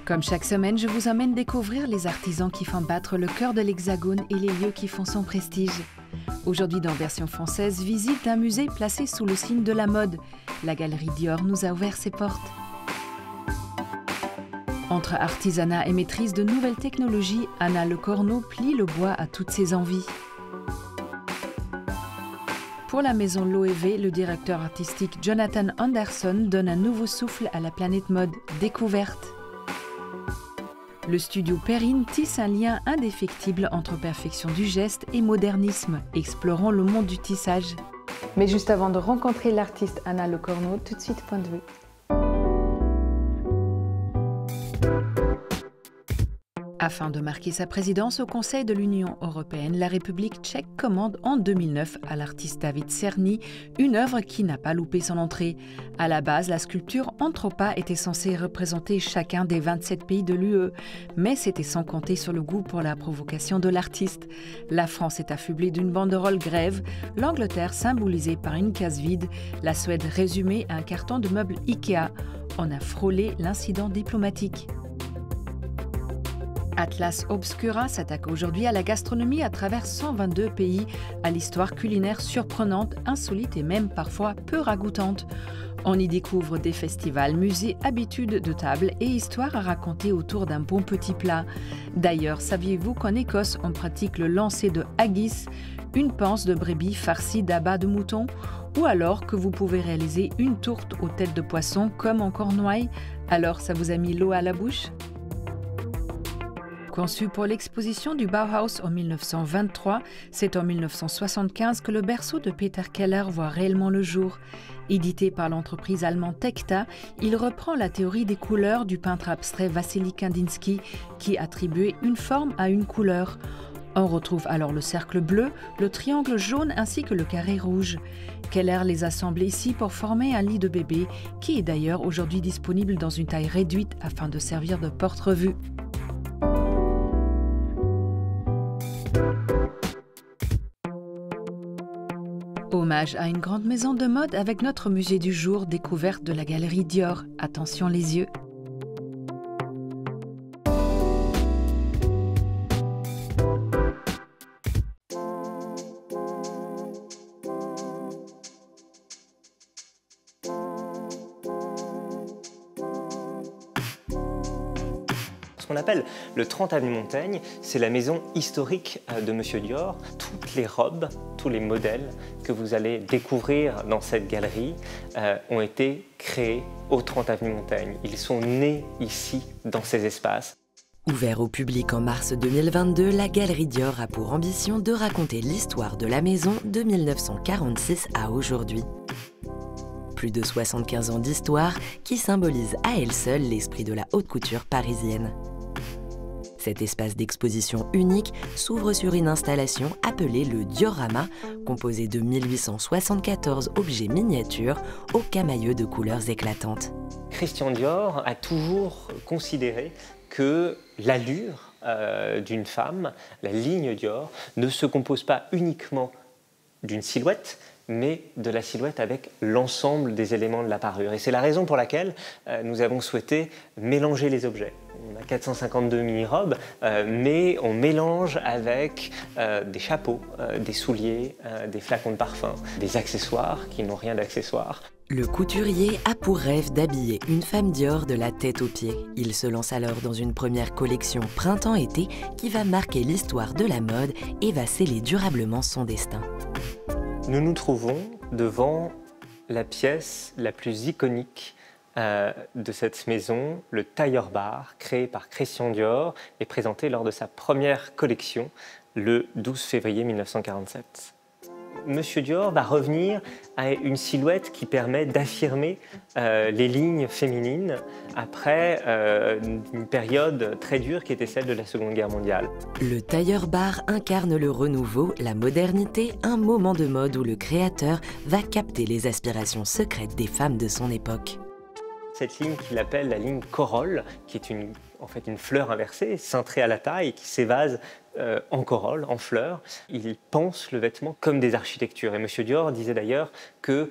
Comme chaque semaine, je vous emmène découvrir les artisans qui font battre le cœur de l'Hexagone et les lieux qui font son prestige. Aujourd'hui, dans Version française, visite un musée placé sous le signe de la mode. La galerie Dior nous a ouvert ses portes. Entre artisanat et maîtrise de nouvelles technologies, Anna Le Corneau plie le bois à toutes ses envies. Pour la maison Loewe, le directeur artistique Jonathan Anderson donne un nouveau souffle à la planète mode, découverte. Le studio Perrine tisse un lien indéfectible entre perfection du geste et modernisme, explorant le monde du tissage. Mais juste avant de rencontrer l'artiste Anna Le Corneau, tout de suite point de vue. Afin de marquer sa présidence au Conseil de l'Union européenne, la République tchèque commande en 2009 à l'artiste David Černý une œuvre qui n'a pas loupé son entrée. À la base, la sculpture Anthropa était censée représenter chacun des 27 pays de l'UE, mais c'était sans compter sur le goût pour la provocation de l'artiste. La France est affublée d'une banderole grève, l'Angleterre symbolisée par une case vide, la Suède résumée à un carton de meubles Ikea. On a frôlé l'incident diplomatique. Atlas Obscura s'attaque aujourd'hui à la gastronomie à travers 122 pays, à l'histoire culinaire surprenante, insolite et même parfois peu ragoûtante. On y découvre des festivals, musées, habitudes de table et histoires à raconter autour d'un bon petit plat. D'ailleurs, saviez-vous qu'en Écosse, on pratique le lancer de haggis, une panse de brebis farcie d'abats de mouton, ou alors que vous pouvez réaliser une tourte aux têtes de poisson comme en Cornouailles. Alors, ça vous a mis l'eau à la bouche ? Conçu pour l'exposition du Bauhaus en 1923, c'est en 1975 que le berceau de Peter Keller voit réellement le jour. Édité par l'entreprise allemande Tecta, il reprend la théorie des couleurs du peintre abstrait Vassili Kandinsky, qui attribuait une forme à une couleur. On retrouve alors le cercle bleu, le triangle jaune ainsi que le carré rouge. Keller les a assemblés ici pour former un lit de bébé, qui est d'ailleurs aujourd'hui disponible dans une taille réduite afin de servir de porte-revue. Hommage à une grande maison de mode avec notre musée du jour, découverte de la galerie Dior. Attention les yeux. Ce qu'on appelle le 30 avenue Montaigne, c'est la maison historique de Monsieur Dior. Toutes les robes, tous les modèles que vous allez découvrir dans cette galerie ont été créés au 30 avenue Montaigne. Ils sont nés ici, dans ces espaces. Ouvert au public en mars 2022, la Galerie Dior a pour ambition de raconter l'histoire de la maison de 1946 à aujourd'hui. Plus de 75 ans d'histoire qui symbolise à elle seule l'esprit de la haute couture parisienne. Cet espace d'exposition unique s'ouvre sur une installation appelée le Diorama, composé de 1874 objets miniatures aux camailleux de couleurs éclatantes. Christian Dior a toujours considéré que l'allure d'une femme, la ligne Dior, ne se compose pas uniquement d'une silhouette, mais de la silhouette avec l'ensemble des éléments de la parure. Et c'est la raison pour laquelle nous avons souhaité mélanger les objets. On a 452 mini-robes, mais on mélange avec des chapeaux, des souliers, des flacons de parfum, des accessoires qui n'ont rien d'accessoires. Le couturier a pour rêve d'habiller une femme Dior de la tête aux pieds. Il se lance alors dans une première collection printemps-été qui va marquer l'histoire de la mode et va sceller durablement son destin. Nous nous trouvons devant la pièce la plus iconique de cette maison, le tailleur bar, créé par Christian Dior et présenté lors de sa première collection le 12 février 1947. Monsieur Dior va revenir à une silhouette qui permet d'affirmer les lignes féminines après une période très dure qui était celle de la Seconde Guerre mondiale. Le tailleur bar incarne le renouveau, la modernité, un moment de mode où le créateur va capter les aspirations secrètes des femmes de son époque. Cette ligne qu'il appelle la ligne corolle, qui est en fait une fleur inversée, cintrée à la taille, qui s'évase en corolle, en fleurs. Il pense le vêtement comme des architectures. Et M. Dior disait d'ailleurs que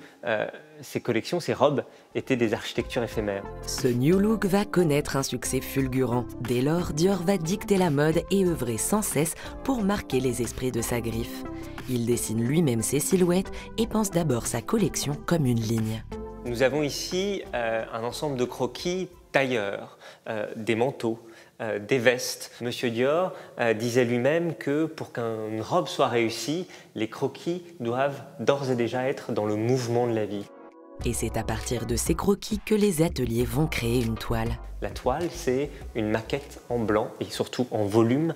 ses collections, ses robes, étaient des architectures éphémères. Ce New Look va connaître un succès fulgurant. Dès lors, Dior va dicter la mode et œuvrer sans cesse pour marquer les esprits de sa griffe. Il dessine lui-même ses silhouettes et pense d'abord sa collection comme une ligne. Nous avons ici un ensemble de croquis tailleurs, des manteaux, des vestes. Monsieur Dior disait lui-même que pour qu'une robe soit réussie, les croquis doivent d'ores et déjà être dans le mouvement de la vie. Et c'est à partir de ces croquis que les ateliers vont créer une toile. La toile, c'est une maquette en blanc et surtout en volume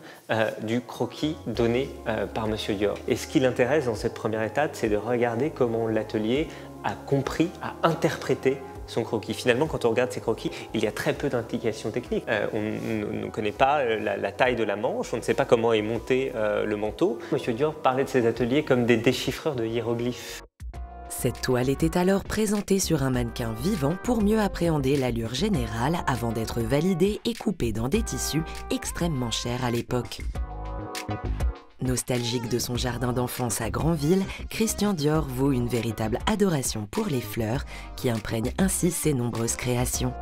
du croquis donné par Monsieur Dior. Et ce qui l'intéresse dans cette première étape, c'est de regarder comment l'atelier a compris, a interprété son croquis. Finalement, quand on regarde ces croquis, il y a très peu d'implications techniques. On ne connaît pas la taille de la manche, on ne sait pas comment est monté le manteau. Monsieur Dior parlait de ses ateliers comme des déchiffreurs de hiéroglyphes. Cette toile était alors présentée sur un mannequin vivant pour mieux appréhender l'allure générale avant d'être validée et coupée dans des tissus extrêmement chers à l'époque. Nostalgique de son jardin d'enfance à Granville, Christian Dior voue une véritable adoration pour les fleurs qui imprègnent ainsi ses nombreuses créations.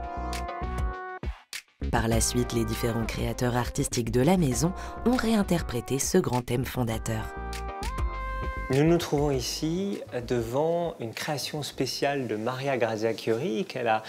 Par la suite, les différents créateurs artistiques de la maison ont réinterprété ce grand thème fondateur. Nous nous trouvons ici devant une création spéciale de Maria Grazia Chiuri qu'elle a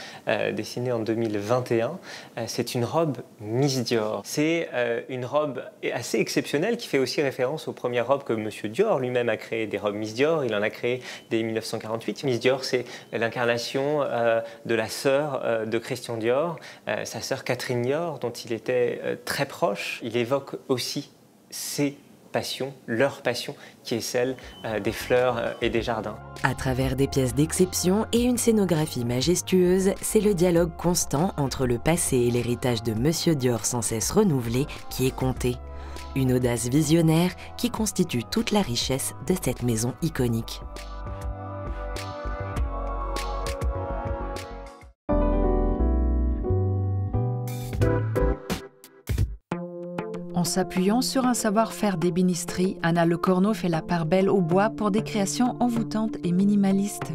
dessinée en 2021. C'est une robe Miss Dior. C'est une robe assez exceptionnelle qui fait aussi référence aux premières robes que M. Dior lui-même a créées, des robes Miss Dior. Il en a créé dès 1948. Miss Dior, c'est l'incarnation de la sœur de Christian Dior, sa sœur Catherine Dior, dont il était très proche. Il évoque aussi ses passion, leur passion, qui est celle des fleurs et des jardins. À travers des pièces d'exception et une scénographie majestueuse, c'est le dialogue constant entre le passé et l'héritage de Monsieur Dior sans cesse renouvelé qui est compté. Une audace visionnaire qui constitue toute la richesse de cette maison iconique. En s'appuyant sur un savoir-faire d'ébénisterie, Anna Le Corneau fait la part belle au bois pour des créations envoûtantes et minimalistes.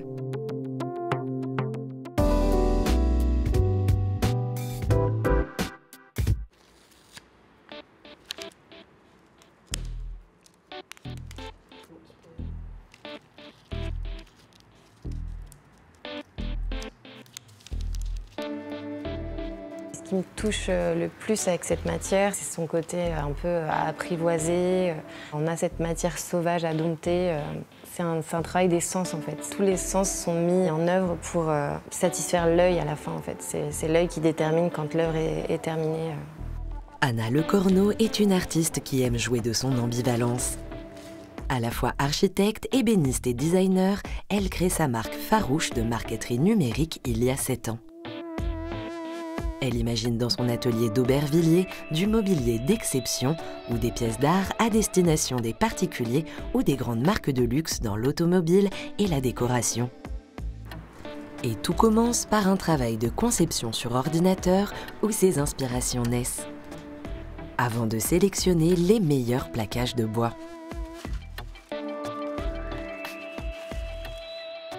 Ce qui me touche le plus avec cette matière, c'est son côté un peu apprivoisé. On a cette matière sauvage à dompter. C'est un travail des sens en fait. Tous les sens sont mis en œuvre pour satisfaire l'œil à la fin en fait. C'est l'œil qui détermine quand l'œuvre est terminée. Anna Le Corneau est une artiste qui aime jouer de son ambivalence. À la fois architecte, ébéniste et designer, elle crée sa marque farouche de marqueterie numérique il y a 7 ans. Elle imagine dans son atelier d'Aubervilliers du mobilier d'exception ou des pièces d'art à destination des particuliers ou des grandes marques de luxe dans l'automobile et la décoration. Et tout commence par un travail de conception sur ordinateur où ses inspirations naissent, avant de sélectionner les meilleurs plaquages de bois.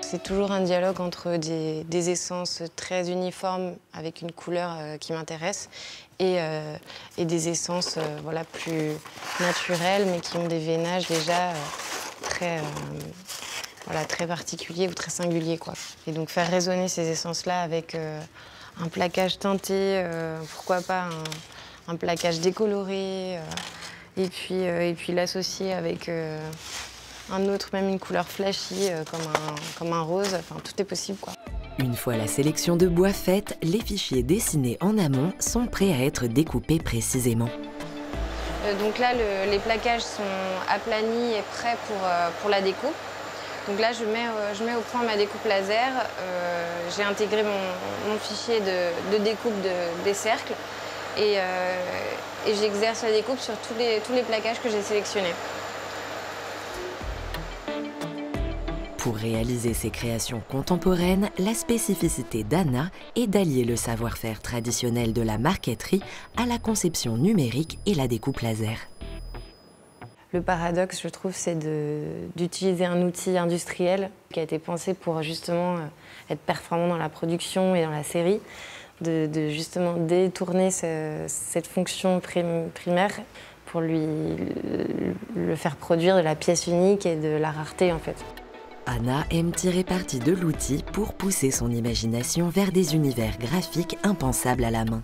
C'est toujours un dialogue entre des essences très uniformes avec une couleur qui m'intéresse et des essences voilà, plus naturelles mais qui ont des veinages déjà très particuliers ou très singuliers, quoi. Et donc faire résonner ces essences-là avec un plaquage teinté, pourquoi pas un plaquage décoloré et puis l'associer avec un autre, même une couleur flashy comme un rose, enfin tout est possible quoi. Une fois la sélection de bois faite, les fichiers dessinés en amont sont prêts à être découpés précisément. Donc là, les plaquages sont aplanis et prêts pour la découpe. Donc là, je mets au point ma découpe laser. J'ai intégré mon fichier de découpe des cercles et j'exerce la découpe sur tous les plaquages que j'ai sélectionnés. Pour réaliser ces créations contemporaines, la spécificité d'Anna est d'allier le savoir-faire traditionnel de la marqueterie à la conception numérique et la découpe laser. Le paradoxe, je trouve, c'est d'utiliser un outil industriel qui a été pensé pour justement être performant dans la production et dans la série, de justement détourner cette fonction primaire pour le faire produire de la pièce unique et de la rareté en fait. Anna aime tirer parti de l'outil pour pousser son imagination vers des univers graphiques impensables à la main.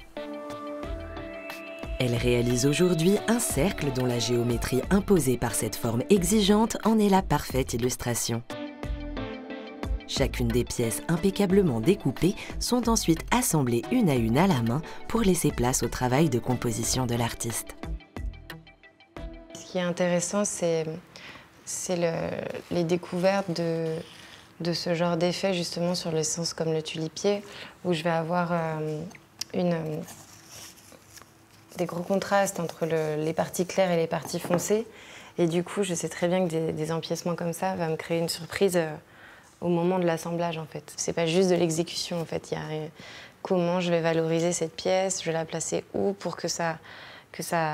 Elle réalise aujourd'hui un cercle dont la géométrie imposée par cette forme exigeante en est la parfaite illustration. Chacune des pièces impeccablement découpées sont ensuite assemblées une à une à la main pour laisser place au travail de composition de l'artiste. Ce qui est intéressant, c'est les découvertes de ce genre d'effet justement sur l'essence comme le tulipier, où je vais avoir des gros contrastes entre les parties claires et les parties foncées. Et du coup, je sais très bien que des empiècements comme ça vont me créer une surprise au moment de l'assemblage, en fait. C'est pas juste de l'exécution, en fait. Il y a comment je vais valoriser cette pièce, je vais la placer où pour que ça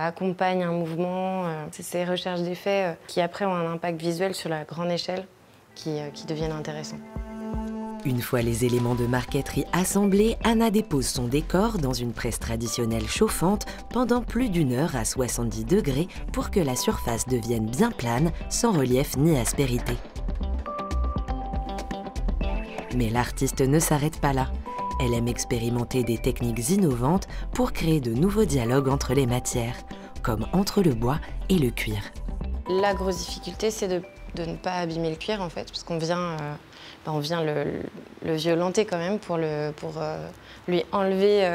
accompagne un mouvement. C'est ces recherches d'effets qui, après, ont un impact visuel sur la grande échelle qui deviennent intéressants. Une fois les éléments de marqueterie assemblés, Anna dépose son décor dans une presse traditionnelle chauffante pendant plus d'1 heure à 70 degrés pour que la surface devienne bien plane, sans relief ni aspérité. Mais l'artiste ne s'arrête pas là. Elle aime expérimenter des techniques innovantes pour créer de nouveaux dialogues entre les matières, comme entre le bois et le cuir. La grosse difficulté, c'est de ne pas abîmer le cuir, en fait, parce qu'on vient... on vient le violenter quand même pour lui enlever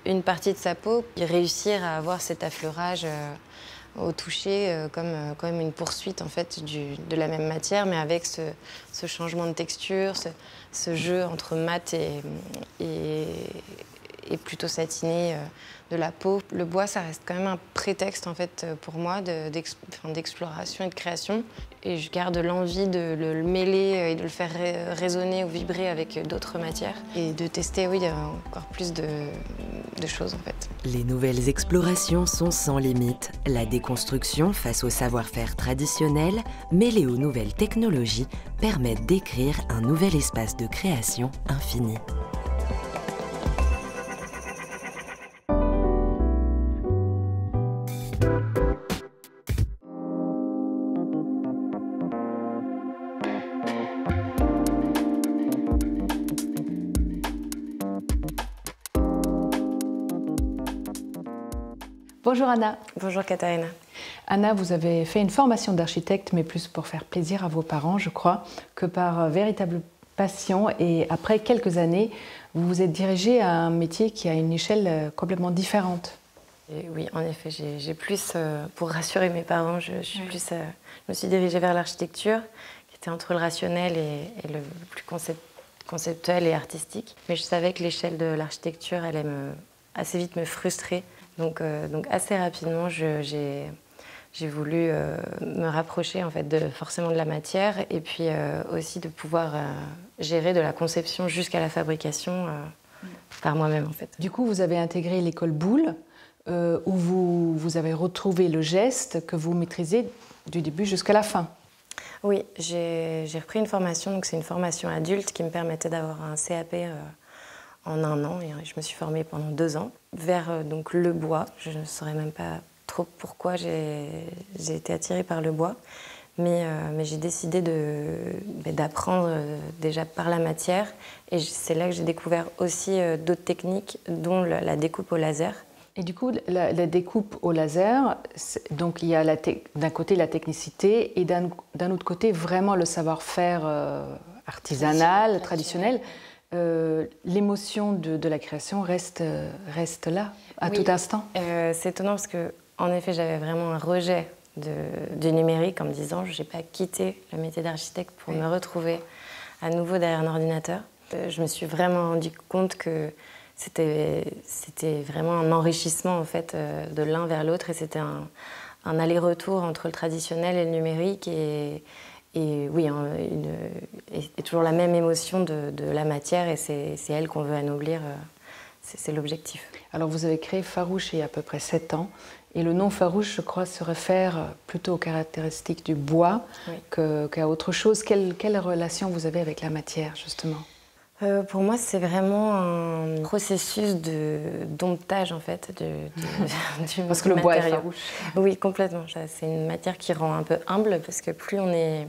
une partie de sa peau et réussir à avoir cet affleurage au toucher comme une poursuite en fait, de la même matière, mais avec ce changement de texture, ce jeu entre mat et plutôt satiné de la peau. Le bois, ça reste quand même un prétexte en fait, pour moi d'exploration et de création. Et je garde l'envie de le mêler et de le faire résonner ou vibrer avec d'autres matières. Et de tester, oui, encore plus de choses en fait. Les nouvelles explorations sont sans limite. La déconstruction face au savoir-faire traditionnel, mêlée aux nouvelles technologies, permettent d'écrire un nouvel espace de création infini. Bonjour Anna. Bonjour Katharina. Anna, vous avez fait une formation d'architecte, mais plus pour faire plaisir à vos parents, je crois, que par véritable passion. Et après quelques années, vous vous êtes dirigée à un métier qui a une échelle complètement différente. Et oui, en effet, j'ai plus, pour rassurer mes parents, je me suis dirigée vers l'architecture, qui était entre le rationnel et le plus conceptuel et artistique. Mais je savais que l'échelle de l'architecture allait assez vite me frustrer. Donc assez rapidement, j'ai voulu me rapprocher en fait, forcément de la matière et puis aussi de pouvoir gérer de la conception jusqu'à la fabrication par moi-même en fait. Du coup, vous avez intégré l'école Boulle où vous avez retrouvé le geste que vous maîtrisez du début jusqu'à la fin. Oui, j'ai repris une formation, donc c'est une formation adulte qui me permettait d'avoir un CAP en 1 an et je me suis formée pendant 2 ans vers donc, le bois. Je ne saurais même pas trop pourquoi j'ai été attirée par le bois, mais j'ai décidé d'apprendre déjà par la matière et c'est là que j'ai découvert aussi d'autres techniques dont la découpe au laser. Et du coup, la découpe au laser, donc il y a d'un côté la technicité et d'un autre côté vraiment le savoir-faire artisanal, traditionnel. L'émotion de la création reste là, à tout instant. C'est étonnant parce que, en effet, j'avais vraiment un rejet du numérique en me disant je n'ai pas quitté le métier d'architecte pour me retrouver à nouveau derrière un ordinateur. Je me suis vraiment rendu compte que c'était vraiment un enrichissement en fait, de l'un vers l'autre et c'était un aller-retour entre le traditionnel et le numérique et oui, et toujours la même émotion de la matière et c'est elle qu'on veut anoblir, c'est l'objectif. Alors vous avez créé Farouche il y a à peu près 7 ans Et le nom farouche, je crois, se réfère plutôt aux caractéristiques du bois qu'à autre chose. Quelle relation vous avez avec la matière, justement? Pour moi, c'est vraiment un processus de domptage, en fait, du parce que le bois est farouche. Oui, complètement. C'est une matière qui rend un peu humble, parce que plus on est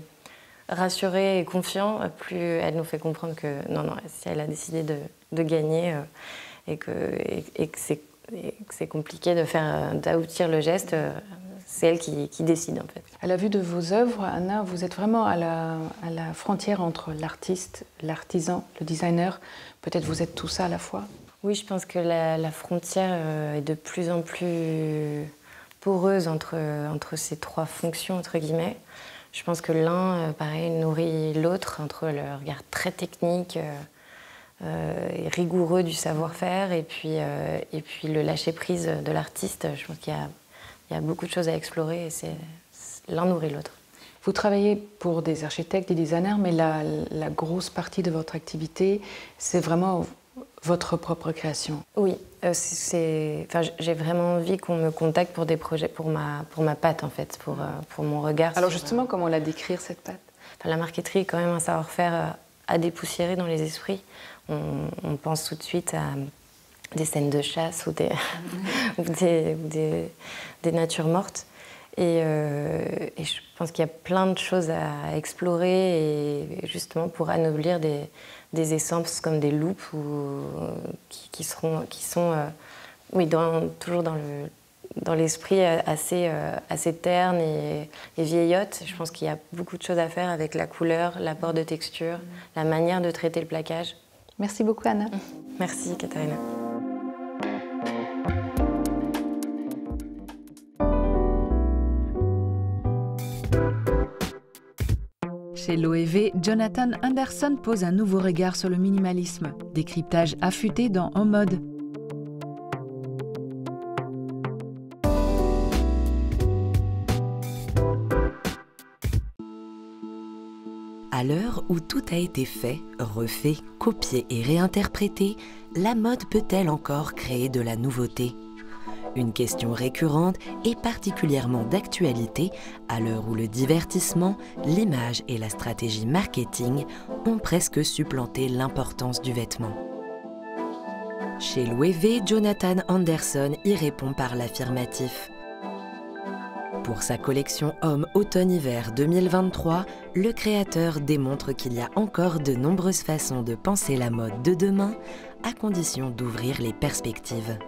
rassuré et confiant, plus elle nous fait comprendre que non, si elle a décidé de gagner et que c'est compliqué d'aboutir le geste, c'est elle qui décide, en fait. À la vue de vos œuvres, Anna, vous êtes vraiment à la frontière entre l'artiste, l'artisan, le designer. Peut-être vous êtes tout ça à la fois. Oui, je pense que la frontière est de plus en plus poreuse entre ces trois fonctions, entre guillemets. Je pense que l'un, pareil, nourrit l'autre, entre le regard très technique et rigoureux du savoir-faire et puis le lâcher-prise de l'artiste. Je pense qu'il y a beaucoup de choses à explorer et l'un nourrit l'autre. Vous travaillez pour des architectes, des designers, mais la grosse partie de votre activité, c'est vraiment votre propre création. Oui, j'ai vraiment envie qu'on me contacte pour des projets, pour ma patte en fait, pour mon regard. Alors justement, comment la décrire cette patte? La marqueterie est quand même un savoir-faire à dépoussiérer dans les esprits. On pense tout de suite à des scènes de chasse ou des natures mortes. Et je pense qu'il y a plein de choses à explorer et justement pour anoblir des essences comme des loupes qui sont toujours dans l'esprit assez terne et vieillotte. Je pense qu'il y a beaucoup de choses à faire avec la couleur, l'apport de texture, la manière de traiter le plaquage. Merci beaucoup, Anna. Merci, Katharina. Chez Loewe, Jonathan Anderson pose un nouveau regard sur le minimalisme, décryptage affûté dans En Mode. À l'heure où tout a été fait, refait, copié et réinterprété, la mode peut-elle encore créer de la nouveauté ? Une question récurrente et particulièrement d'actualité à l'heure où le divertissement, l'image et la stratégie marketing ont presque supplanté l'importance du vêtement. Chez Loewe, Jonathan Anderson y répond par l'affirmatif. Pour sa collection Homme Automne-Hiver 2023, le créateur démontre qu'il y a encore de nombreuses façons de penser la mode de demain, à condition d'ouvrir les perspectives.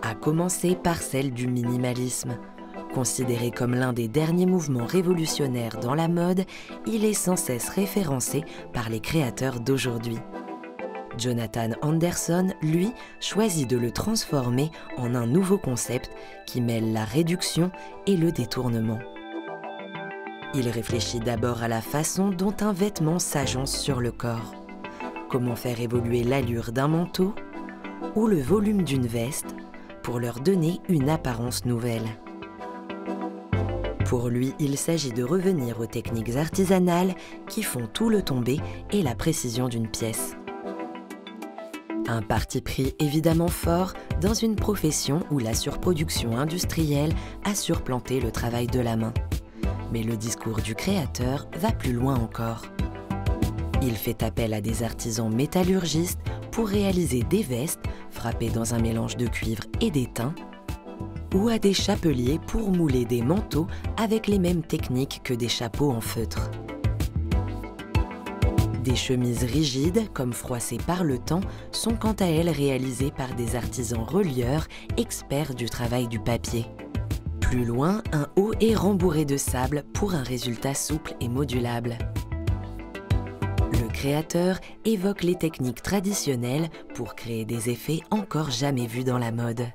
À commencer par celle du minimalisme. Considéré comme l'un des derniers mouvements révolutionnaires dans la mode, il est sans cesse référencé par les créateurs d'aujourd'hui. Jonathan Anderson, lui, choisit de le transformer en un nouveau concept qui mêle la réduction et le détournement. Il réfléchit d'abord à la façon dont un vêtement s'agence sur le corps. Comment faire évoluer l'allure d'un manteau ou le volume d'une veste pour leur donner une apparence nouvelle. Pour lui, il s'agit de revenir aux techniques artisanales qui font tout le tombé et la précision d'une pièce. Un parti pris évidemment fort dans une profession où la surproduction industrielle a surplanté le travail de la main. Mais le discours du créateur va plus loin encore. Il fait appel à des artisans métallurgistes pour réaliser des vestes frappées dans un mélange de cuivre et d'étain, ou à des chapeliers pour mouler des manteaux avec les mêmes techniques que des chapeaux en feutre. Des chemises rigides, comme froissées par le temps, sont quant à elles réalisées par des artisans relieurs, experts du travail du papier. Plus loin, un haut est rembourré de sable pour un résultat souple et modulable. Le créateur évoque les techniques traditionnelles pour créer des effets encore jamais vus dans la mode.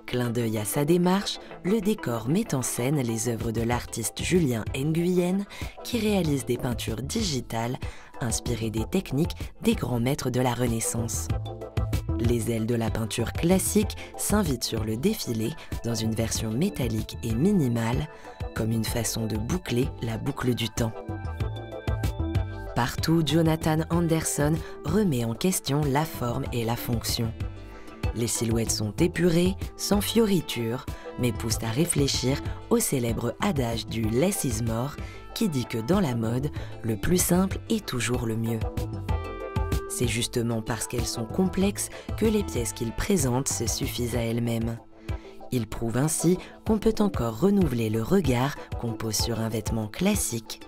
Clin d'œil à sa démarche, le décor met en scène les œuvres de l'artiste Julien Nguyen qui réalise des peintures digitales inspirées des techniques des grands maîtres de la Renaissance. Les ailes de la peinture classique s'invitent sur le défilé dans une version métallique et minimale, comme une façon de boucler la boucle du temps. Partout, Jonathan Anderson remet en question la forme et la fonction. Les silhouettes sont épurées, sans fioritures, mais poussent à réfléchir au célèbre adage du « less is more » qui dit que dans la mode, le plus simple est toujours le mieux. C'est justement parce qu'elles sont complexes que les pièces qu'ils présentent se suffisent à elles-mêmes. Ils prouvent ainsi qu'on peut encore renouveler le regard qu'on pose sur un vêtement classique,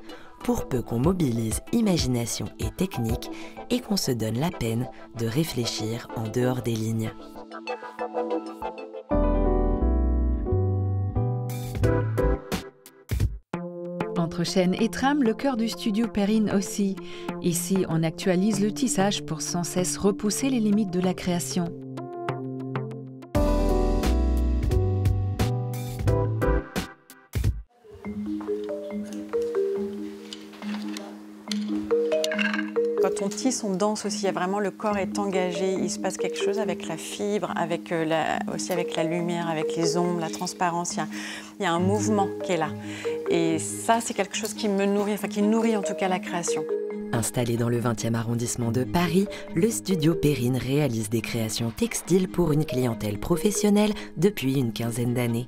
pour peu qu'on mobilise imagination et technique et qu'on se donne la peine de réfléchir en dehors des lignes. Entre chaîne et trame, le cœur du studio Perrine aussi. Ici, on actualise le tissage pour sans cesse repousser les limites de la création. Quand on tisse, on danse aussi. Il y a vraiment, le corps est engagé. Il se passe quelque chose avec la fibre, avec aussi avec la lumière, avec les ombres, la transparence. Il y a un mouvement qui est là. Et ça, c'est quelque chose qui me nourrit, enfin qui nourrit en tout cas la création. Installé dans le 20e arrondissement de Paris, le studio Perrine réalise des créations textiles pour une clientèle professionnelle depuis une quinzaine d'années.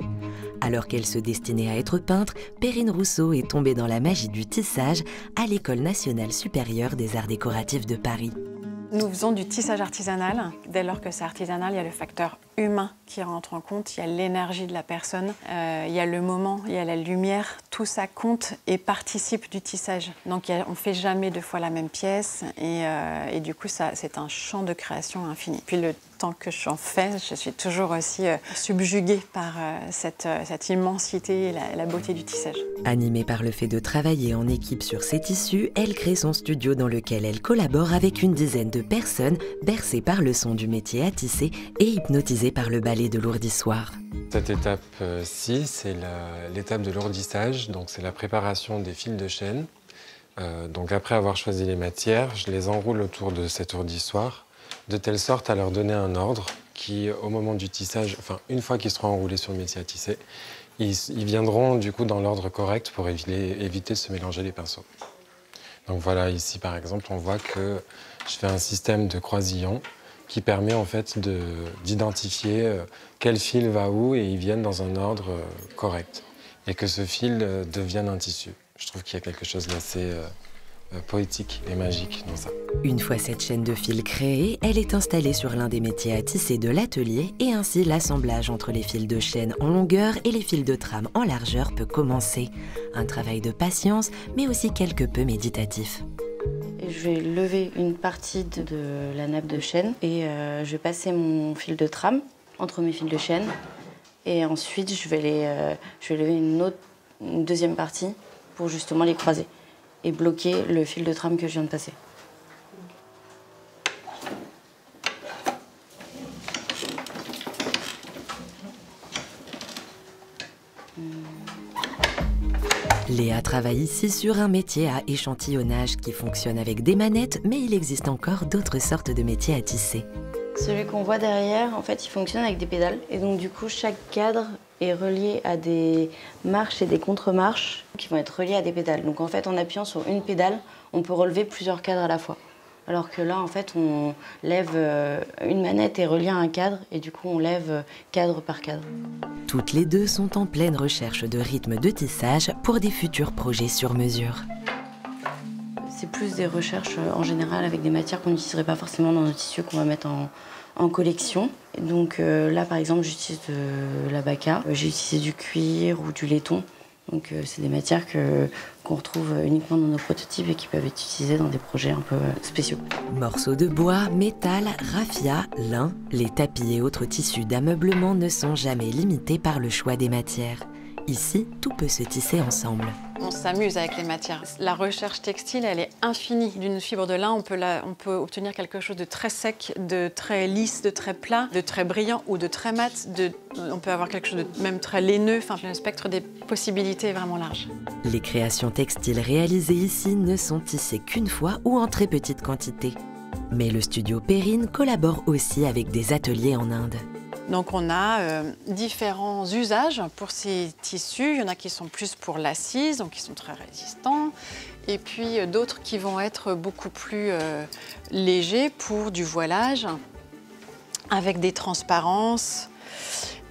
Alors qu'elle se destinait à être peintre, Perrine Rousseau est tombée dans la magie du tissage à l'École nationale supérieure des arts décoratifs de Paris. Nous faisons du tissage artisanal. Dès lors que c'est artisanal, il y a le facteur humain qui rentre en compte, il y a l'énergie de la personne, il y a le moment, il y a la lumière. Tout ça compte et participe du tissage. Donc on ne fait jamais deux fois la même pièce et du coup, c'est un champ de création infini. Puis le temps que j'en fais, je suis toujours aussi subjuguée par cette immensité et la beauté du tissage. Animée par le fait de travailler en équipe sur ses tissus, elle crée son studio dans lequel elle collabore avec une dizaine de personnes bercées par le son du métier à tisser et hypnotisées par le ballet de l'ourdissoir. Cette étape-ci, c'est l'étape de l'ourdissage, donc c'est la préparation des fils de chêne. Donc après avoir choisi les matières, je les enroule autour de cet ourdissoir, de telle sorte à leur donner un ordre qui, au moment du tissage, enfin une fois qu'ils seront enroulés sur le métier à tisser, ils viendront du coup dans l'ordre correct pour éviter de se mélanger les pinceaux. Donc voilà, ici par exemple, on voit que je fais un système de croisillons qui permet en fait d'identifier quel fil va où et ils viennent dans un ordre correct. Et que ce fil devienne un tissu. Je trouve qu'il y a quelque chose d'assez poétique et magique dans ça. Une fois cette chaîne de fils créée, elle est installée sur l'un des métiers à tisser de l'atelier et ainsi l'assemblage entre les fils de chaîne en longueur et les fils de trame en largeur peut commencer. Un travail de patience, mais aussi quelque peu méditatif. Je vais lever une partie de la nappe de chaîne et je vais passer mon fil de trame entre mes fils de chaîne. Et ensuite, je vais lever une deuxième partie pour justement les croiser et bloquer le fil de trame que je viens de passer. Léa travaille ici sur un métier à échantillonnage qui fonctionne avec des manettes, mais il existe encore d'autres sortes de métiers à tisser. Celui qu'on voit derrière, en fait, il fonctionne avec des pédales. Et donc, du coup, chaque cadre est relié à des marches et des contre-marches qui vont être reliées à des pédales. Donc, en fait, en appuyant sur une pédale, on peut relever plusieurs cadres à la fois. Alors que là, en fait, on lève une manette est reliée à un cadre et du coup, on lève cadre par cadre. Toutes les deux sont en pleine recherche de rythme de tissage pour des futurs projets sur mesure. C'est plus des recherches en général avec des matières qu'on n'utiliserait pas forcément dans nos tissus qu'on va mettre en collection. Et donc là, par exemple, j'utilise de l'abaca, j'ai utilisé du cuir ou du laiton. Donc c'est des matières qu'on retrouve uniquement dans nos prototypes et qui peuvent être utilisées dans des projets un peu spéciaux. Morceaux de bois, métal, raffia, lin, les tapis et autres tissus d'ameublement ne sont jamais limités par le choix des matières. Ici, tout peut se tisser ensemble. On s'amuse avec les matières. La recherche textile, elle est infinie. D'une fibre de lin, on peut obtenir quelque chose de très sec, de très lisse, de très plat, de très brillant ou de très mat. On peut avoir quelque chose de même très laineux. Enfin, le spectre des possibilités est vraiment large. Les créations textiles réalisées ici ne sont tissées qu'une fois ou en très petite quantité. Mais le studio Perrine collabore aussi avec des ateliers en Inde. Donc on a différents usages pour ces tissus. Il y en a qui sont plus pour l'assise, donc qui sont très résistants. Et puis d'autres qui vont être beaucoup plus légers pour du voilage. avec des transparences.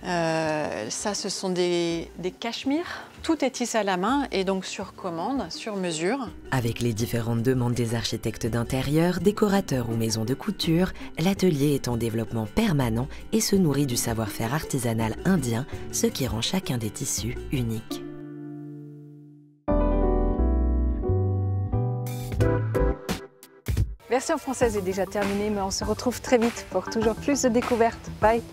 Ça, ce sont des cachemires. Tout est tissé à la main et donc sur commande, sur mesure. Avec les différentes demandes des architectes d'intérieur, décorateurs ou maisons de couture, l'atelier est en développement permanent et se nourrit du savoir-faire artisanal indien, ce qui rend chacun des tissus unique. Version française est déjà terminée, mais on se retrouve très vite pour toujours plus de découvertes. Bye!